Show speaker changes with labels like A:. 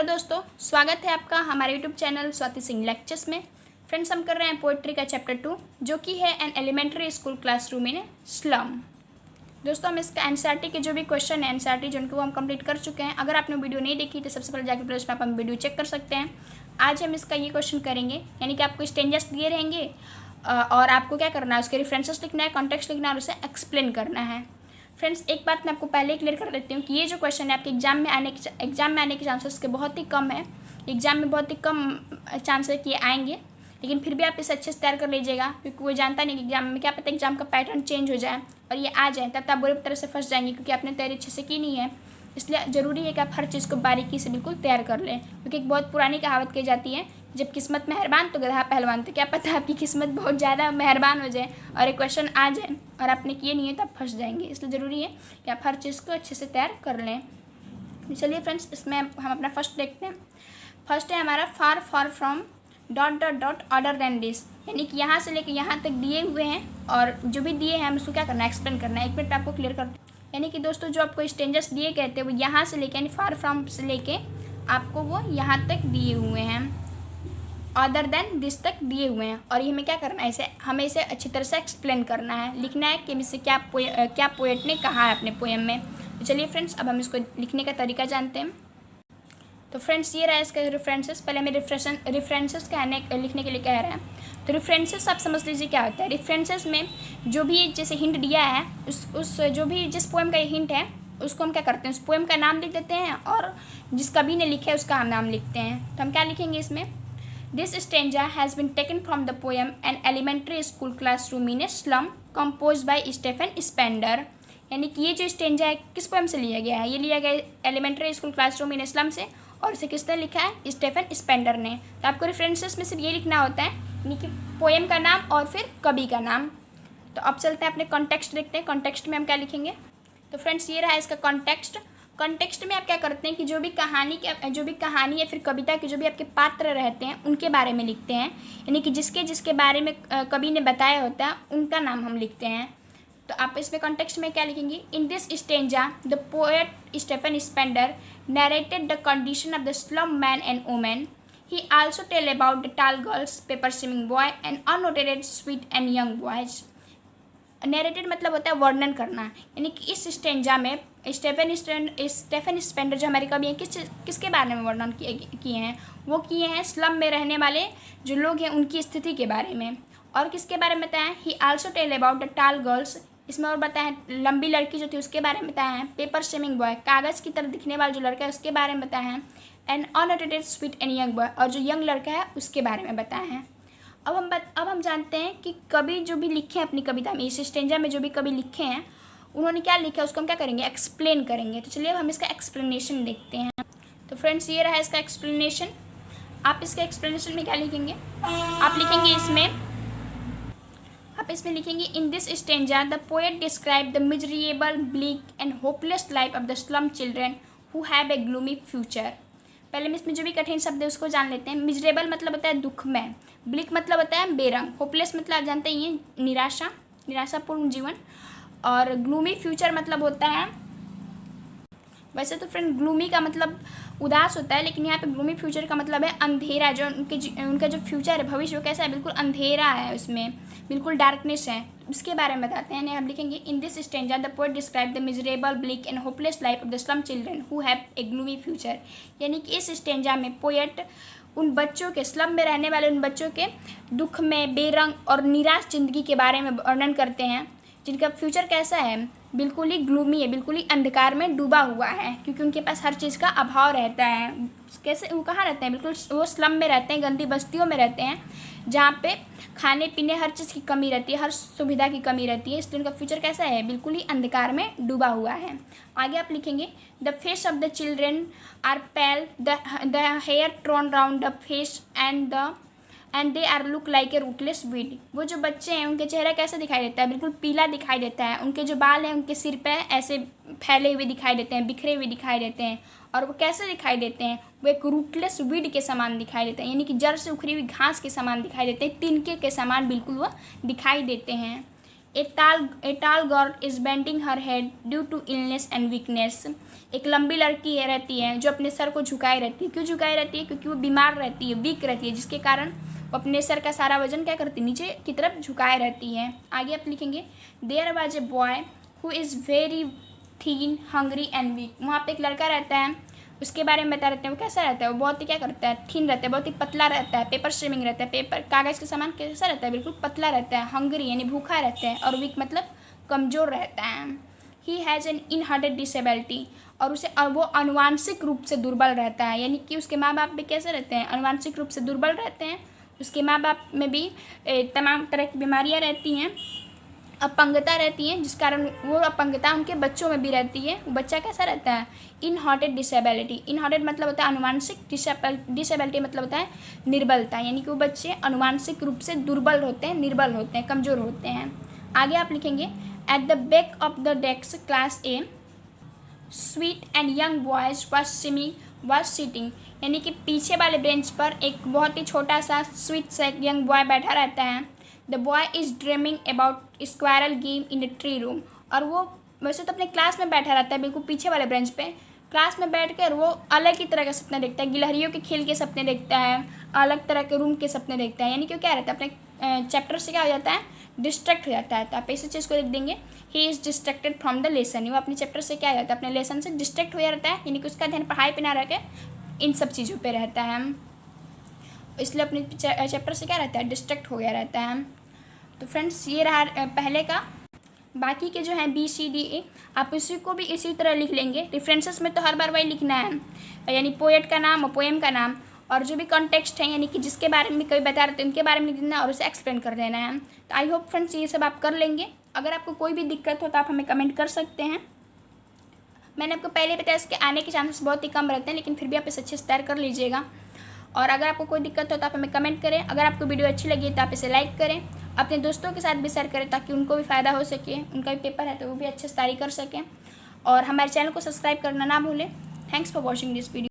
A: दोस्तों, स्वागत है आपका हमारे YouTube channel Swati Singh lectures में। फ्रेंड्स, हम कर रहे हैं पोएट्री का चैप्टर 2 जो कि है an elementary school classroom in slum. दोस्तों, हम इसका एनसीईआरटी के जो भी क्वेश्चन है एनसीईआरटी जिनको हम कंप्लीट कर चुके हैं। अगर आपने वीडियो नहीं देखी तो सबसे पहले जाकर प्ले लिस्ट में आप वीडियो चेक कर सकते हैं। आज हम इसका ये क्वेश्चन करेंगे, यानी कि आपको स्टेंजर्स दिए रहेंगे और आपको क्या करना है, उसके रेफरेंसेस लिखना है, कॉन्टेक्स्ट लिखना है और उसे एक्सप्लेन करना है। फ्रेंड्स, एक बात मैं आपको पहले ही क्लियर कर देती हूँ कि ये जो क्वेश्चन है आपके एग्जाम में आने के चांसेस के बहुत ही कम है। एग्जाम में बहुत ही कम चांस है कि ये आएंगे, लेकिन फिर भी आप इसे अच्छे से तैयार कर लीजिएगा, क्योंकि वो जानता नहीं कि एग्जाम में क्या पता एग्जाम का पैटर्न चेंज हो जाए और ये आ जाए, तब आप बुरी तरह से फंस जाएंगे, क्योंकि आपने तैयारी अच्छे से की नहीं है। इसलिए ज़रूरी है कि आप हर चीज़ को बारीकी से बिल्कुल तैयार कर लें, क्योंकि एक बहुत पुरानी कहावत कही जाती है, जब किस्मत मेहरबान तो गधा पहलवान। तो क्या पता आपकी किस्मत बहुत ज़्यादा मेहरबान हो जाए और एक क्वेश्चन आ जाए और आपने किए नहीं है तो आप फंस जाएंगे। इसलिए ज़रूरी है कि आप हर चीज़ को अच्छे से तैयार कर लें। चलिए फ्रेंड्स, इसमें हम अपना फर्स्ट देखते हैं। फर्स्ट है हमारा far far from dot dot dot order then this, यानी कि यहाँ से लेकर यहाँ तक दिए हुए हैं और जो भी दिए हैं हम उसको क्या करना है, एक्सप्लेन करना है। एक मिनट आपको क्लियर कर, यानी कि दोस्तों जो आपको स्टेंजर्स दिए गए थे वो यहाँ से लेके यानी फार फ्रॉम से लेके आपको वो यहाँ तक दिए हुए हैं, अदर देन दिस तक दिए हुए हैं। और ये हमें क्या करना है, इसे हमें इसे अच्छी तरह से एक्सप्लेन करना है, लिखना है कि इससे क्या पोएट ने कहा है अपने पोएम में। तो चलिए फ्रेंड्स, अब हम इसको लिखने का तरीका जानते हैं। तो फ्रेंड्स, ये रहा इसका रेफरेंसेस। पहले हमें रेफरेंसेस लिखने के लिए कह रहे हैं। तो रेफरेंसेस आप समझ लीजिए क्या होता है। रेफरेंसेस में जो भी जैसे हिंट दिया है उस जो भी जिस पोएम का ये हिंट है उसको हम क्या करते हैं, उस पोएम का नाम लिख देते हैं और जिस कवि ने लिखा है उसका हम नाम लिखते हैं। तो हम क्या लिखेंगे इसमें, This stanza has been taken from the poem An Elementary School Classroom in a Slum composed by Stephen Spender। यानी कि ये जो स्टेंजा है किस पोएम से लिया गया है, ये लिया गया elementary school classroom in slum से, और इसे किसने लिखा है, स्टेफन स्पेंडर ने। तो आपको रेफरेंसेस में सिर्फ ये लिखना होता है, यानी कि पोएम का नाम और फिर कवि का नाम। तो अब चलते हैं अपने कॉन्टेक्स्ट देखते हैं। कॉन्टेक्स्ट में हम क्या लिखेंगे। तो फ्रेंड्स, ये रहा इसका कॉन्टेक्स्ट। कॉन्टेक्स्ट में आप क्या करते हैं कि जो भी कहानी या फिर कविता के जो भी आपके पात्र रहते हैं उनके बारे में लिखते हैं, यानी कि जिसके बारे में कवि ने बताया होता है उनका नाम हम लिखते हैं। तो आप इसमें कॉन्टेक्स्ट में क्या लिखेंगे, in this stanza the poet Stephen Spender narrated the condition of the slum man and women. He also tell about the tall girls, paper swimming boy and unnoted sweet and young boys. Narrated मतलब होता है वर्णन करना, यानी कि इस stanza में Stephen Spender जो हमारे कवि हैं किसके बारे में वर्णन किए हैं, वो किए हैं स्लम में रहने वाले जो लोग हैं उनकी स्थिति के बारे में। और किसके बारे में बताया, he also tell about the tall girls, इसमें और बताया लंबी लड़की जो थी उसके बारे में बताया है। पेपर स्विमिंग बॉय, कागज़ की तरह दिखने वाला जो लड़का है उसके बारे में बताया है। And unnoted sweet and young boy, और जो यंग लड़का है उसके बारे में बताया है। अब हम जानते हैं कि कवि जो भी लिखे हैं अपनी कविता में, इस स्टेंजा में जो भी कवि लिखे हैं उन्होंने क्या लिखा है उसको हम क्या करेंगे, एक्सप्लेन करेंगे। तो चलिए अब हम इसका एक्सप्लेनेशन देखते हैं। तो फ्रेंड्स, ये रहा इसका एक्सप्लेनेशन। आप इसके एक्सप्लेनेशन में क्या लिखेंगे, आप इसमें लिखेंगे in this stanza the poet describe the miserable, bleak and hopeless life of the slum children who have a gloomy future. पहले में इसमें जो भी कठिन शब्द है उसको जान लेते हैं। मिजरेबल मतलब होता है दुखमय, ब्लिक मतलब होता है बेरंग, होपलेस मतलब आप जानते ही हैं निराशापूर्ण जीवन, और ग्लूमी फ्यूचर मतलब होता है, वैसे तो फ्रेंड ग्लूमी का मतलब उदास होता है, लेकिन यहाँ पे ग्लूमी फ्यूचर का मतलब है अंधेरा। जो उनका जो फ्यूचर है, भविष्य, वो कैसा है, बिल्कुल अंधेरा है, उसमें बिल्कुल डार्कनेस है, इसके बारे में बताते हैं। हम लिखेंगे in this stanza the poet describe the miserable, bleak and hopeless life of the slum children who have a gloomy future. यानी कि इस स्टेंजा में पोएट उन बच्चों के, स्लम में रहने वाले उन बच्चों के दुख में, बेरंग और निराश जिंदगी के बारे में वर्णन करते हैं, जिनका फ्यूचर कैसा है, बिल्कुल ही ग्लूमी है, बिल्कुल ही अंधकार में डूबा हुआ है, क्योंकि उनके पास हर चीज़ का अभाव रहता है। कैसे, वो कहाँ रहते हैं, बिल्कुल वो स्लम में रहते हैं, गंदी बस्तियों में रहते हैं, जहाँ पे खाने पीने हर चीज़ की कमी रहती है, हर सुविधा की कमी रहती है। इसलिए उनका फ्यूचर कैसा है, बिल्कुल ही अंधकार में डूबा हुआ है। आगे आप लिखेंगे the face of the children are pale, the hair thrown round the face and they are look like a rootless weed. वो जो बच्चे हैं उनके चेहरा कैसा दिखाई देता है, बिल्कुल पीला दिखाई देता है। उनके जो बाल हैं उनके सिर पे ऐसे फैले हुए दिखाई देते हैं, बिखरे हुए दिखाई देते हैं, और वो कैसे दिखाई देते हैं, वो एक रूटलेस वीड के समान दिखाई देते हैं, यानी कि जड़ से उखड़ी हुई घास के समान दिखाई देते हैं, तिनके के समान बिल्कुल वो दिखाई देते हैं। A tall girl is bending her head due to illness and weakness. एक लंबी लड़की है रहती है जो अपने सर को झुकाए रहती है। क्यों झुकाए रहती है? क्योंकि वो बीमार रहती है, वीक रहती है, जिसके कारण वो अपने सर का सारा वजन क्या करती है? नीचे की तरफ झुकाए रहती है। आगे आप लिखेंगे there was a boy who is very thin hungry and weak. वहाँ पे एक लड़का रहता है, उसके बारे में बता रहते हैं वो कैसा रहता है। वो बहुत ही क्या करता है? थीन रहता है, बहुत ही पतला रहता है, पेपर स्ट्रीमिंग रहता है, पेपर कागज़ के समान कैसा रहता है? बिल्कुल पतला रहता है। हंग्री यानी भूखा रहता है, और वीक मतलब कमज़ोर रहता है। He has an inherited disability, और उसे वो अनुवांशिक रूप से दुर्बल रहता है, यानी कि उसके माँ बाप भी कैसे रहते हैं? अनुवांशिक रूप से दुर्बल रहते हैं। उसके माँ बाप में भी तमाम तरह की बीमारियाँ रहती हैं, अपंगता रहती है, जिस कारण वो अपंगता उनके बच्चों में भी रहती है। वो बच्चा कैसा रहता है? Inherited disability. इनहेरिटेड मतलब होता है अनुवांशिक, डिसेबिलिटी मतलब होता है निर्बलता, यानी कि वो बच्चे अनुवांशिक रूप से दुर्बल होते हैं, निर्बल होते हैं, कमज़ोर होते हैं। आगे आप लिखेंगे at the back of the desk class A sweet and young boys was sitting, यानी कि पीछे वाले बेंच पर एक बहुत ही छोटा सा स्वीट सा यंग बॉय बैठा रहता है। The boy is dreaming about squirrel game in the tree room, और वो वैसे तो अपने क्लास में बैठा रहता है, बिल्कुल पीछे वाले बेंच पे। क्लास में बैठकर वो अलग ही तरह के सपने देखता है, गिलहरियों के खेल के सपने देखता है, अलग तरह के रूम के सपने देखता है, यानी कि क्या रहता है? अपने चैप्टर से क्या हो जाता है? डिस्ट्रैक्ट हो जाता है। तो आप इसी चीज़ को लिख देंगे, he is distracted from the lesson. वो अपने चैप्टर से क्या हो जाता है? अपने लेसन से डिस्ट्रैक्ट हो जाता है, यानी कि उसका ध्यान पढ़ाई पे ना रह के इन सब चीज़ों पे रहता है, इसलिए अपने चैप्टर से क्या रहता है? डिस्ट्रैक्ट हो गया रहता है। तो फ्रेंड्स ये रहा पहले का। बाकी के जो हैं BCDA आप इसी को भी इसी तरह लिख लेंगे। रेफरेंसेस में तो हर बार वही लिखना है, यानी पोएट का नाम और पोएम का नाम, और जो भी कॉन्टेक्स्ट है यानी कि जिसके बारे में कभी बता रहे थे उनके बारे में लिख देना और उसे एक्सप्लेन कर देना है। तो आई होप फ्रेंड्स ये सब आप कर लेंगे। अगर आपको कोई भी दिक्कत हो तो आप हमें कमेंट कर सकते हैं। मैंने आपको पहले बताया इसके आने के चांसेस बहुत ही कम रहते हैं, लेकिन फिर भी आप इसे अच्छे से तैयार कर लीजिएगा। और अगर आपको कोई दिक्कत हो तो आप हमें कमेंट करें। अगर आपको वीडियो अच्छी लगी तो आप इसे लाइक करें, अपने दोस्तों के साथ भी शेयर करें ताकि उनको भी फ़ायदा हो सके, उनका भी पेपर है तो वो भी अच्छे से तैयारी कर सकें। और हमारे चैनल को सब्सक्राइब करना ना भूलें। Thanks for watching this video.